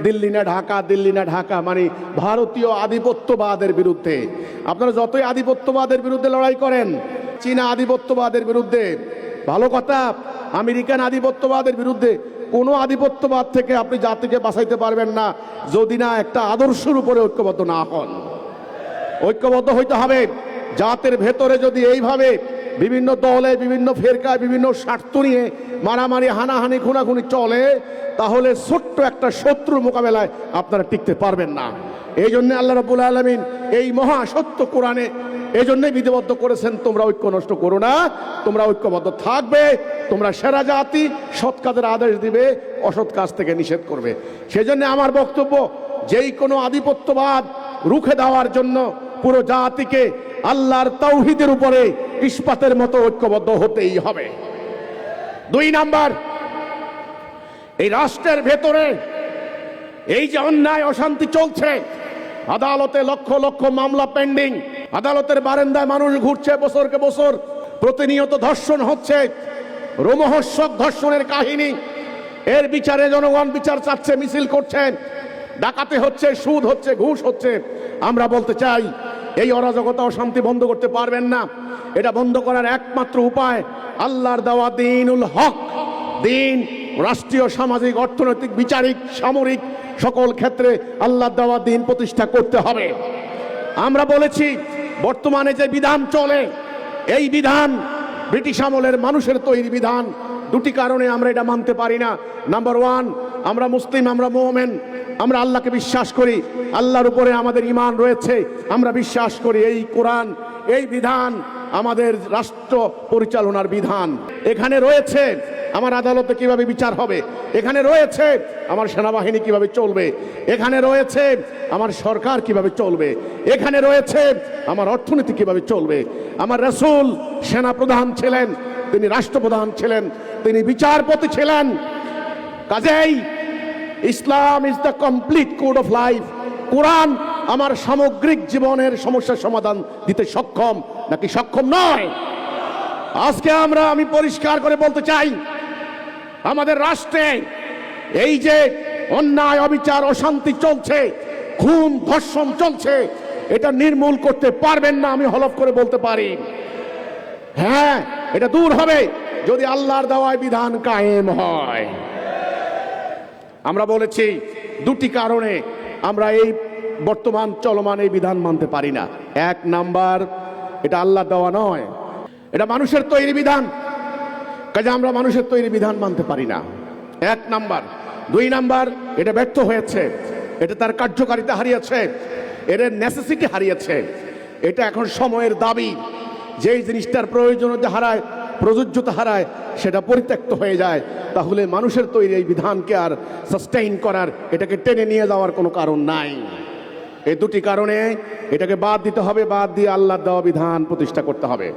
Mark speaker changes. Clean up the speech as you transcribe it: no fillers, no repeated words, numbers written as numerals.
Speaker 1: দিল্লি না ঢাকা, দিল্লি না ঢাকা, মানে ভারতীয় আধিপত্যবাদের বিরুদ্ধে। আপনারা যতই আধিপত্যবাদের বিরুদ্ধে লড়াই করেন, চীনা আধিপত্যবাদের বিরুদ্ধে, ভালো কথা, আমেরিকান আধিপত্যবাদের বিরুদ্ধে, কোনো আধিপত্যবাদ থেকে আপনি জাতিকে বাঁচাইতে পারবেন না যদি না একটা আদর্শের উপরে ঐক্যবদ্ধ না হন। ঐক্যবদ্ধ হইতে হবে। জাতের ভেতরে যদি এইভাবে বিভিন্ন দলে, বিভিন্ন ফেরকায়, বিভিন্ন স্বার্থ নিয়ে মারামারি, হানাহানি, খুনাখুনি চলে, তাহলে ছোট্ট একটা শত্রুর মোকাবেলায় আপনারা টিকতে পারবেন না। এই জন্য আল্লাহ রাব্বুল আলামিন এই মহা সত্য কোরআনে এই জন্যই বিধিবদ্ধ করেছেন, তোমরা ঐক্য নষ্ট করো না, তোমরা ঐক্যবদ্ধ থাকবে, তোমরা সেরা জাতি, সৎ কাজের আদেশ দিবে, অসৎ কাজ থেকে নিষেধ করবে। সেজন্য আমার বক্তব্য, যেই কোনো আধিপত্যবাদ রুখে দেওয়ার জন্য পুরো জাতিকে আল্লাহর তাওহীদের উপরে ইস্পাতের মতো ঐক্যবদ্ধ হতেই হবে। 2 নাম্বার, এই রাষ্ট্রের ভেতরে এই যে অন্যায় অশান্তি চলছে, আদালতে লক্ষ লক্ষ মামলা পেন্ডিং, আদালতের বারান্দায় মানুষ ঘুরছে বছরকে বছর, প্রতিনিয়ত ধর্ষণ হচ্ছে, রোমহর্ষক ধর্ষণের কাহিনী, এর বিচারে জনগণ বিচার চাচ্ছে, মিছিল করছেন, ডাকাতি হচ্ছে, সুদ হচ্ছে, ঘুষ হচ্ছে। আমরা বলতে চাই, এই অরাজকতা অশান্তি বন্ধ করতে পারবেন না। এটা বন্ধ করার একমাত্র উপায় আল্লাহর দেওয়া দ্বীনুল হক, দিন, রাষ্ট্রীয়, সামাজিক, অর্থনৈতিক, বিচারিক, সামরিক সকল ক্ষেত্রে আল্লাহর দেওয়া দিন প্রতিষ্ঠা করতে হবে। আমরা বলেছি, বর্তমানে যে বিধান চলে, এই বিধান ব্রিটিশ আমলের মানুষের তৈরি বিধান। 2টি কারণে আমরা এটা মানতে পারি না। নাম্বার 1, আমরা মুসলিম, আমরা মুমিন, আমরা আল্লাহকে বিশ্বাস করি, আল্লাহর উপরে আমাদের ঈমান রয়েছে, আমরা বিশ্বাস করি এই কোরআন, এই বিধান আমাদের রাষ্ট্র পরিচালনার বিধান। এখানে রয়েছে আমার আদালতে কিভাবে বিচার হবে, এখানে রয়েছে আমার সেনাবাহিনী কিভাবে চলবে, এখানে রয়েছে আমার সরকার কিভাবে চলবে, এখানে রয়েছে আমার অর্থনীতি কিভাবে চলবে। আমার রাসূল সেনা প্রধান ছিলেন, তিনি রাষ্ট্রপ্রধান ছিলেন, তিনি বিচারপতি ছিলেন। কাজেই Islam is the complete code of life. Quran আমার সামগ্রিক জীবনের সমস্যার সমাধান দিতে সক্ষম নাকি সক্ষম নয়? আজকে আমি পরিষ্কার করে বলতে চাই, আমাদের রাষ্ট্রে এই যে অন্যায়, অবিচার, অশান্তি চলছে, খুন, ধর্ষণ চলছে, এটা নির্মূল করতে পারবেন না, আমি হলফ করে বলতে পারি। হ্যাঁ, এটা দূর হবে যদি আল্লাহর দেওয়া বিধান কায়েম হয়। আমরা বলেছি 2টি কারণে আমরা এই বর্তমান চলমান এই বিধান মানতে পারি না। 1 নাম্বার, এটা আল্লাহ দেওয়া নয়, এটা মানুষের তৈরি বিধান, কাজে আমরা মানুষের তৈরি বিধান মানতে পারি না, 1 নাম্বার। 2 নাম্বার, এটা ব্যর্থ হয়েছে, এটা তার কার্যকারিতা হারিয়েছে, এর নেসেসিটি হারিয়েছে। এটা এখন সময়ের দাবি, যেই জিনিসটার প্রয়োজনীয়তা হারায়, প্রযোজ্যতা হারায়, সেটা পরিত্যক্ত হয়ে যায়, তাহলে মানুষের তৈরি এই বিধানকে আর সাস্টেইন করার, এটাকে টেনে নিয়ে যাওয়ার কোনো কারণ নাই। এই 2টি কারণে এটাকে বাদ দিতে হবে, বাদ দিয়ে আল্লাহর দেওয়া বিধান প্রতিষ্ঠা করতে হবে।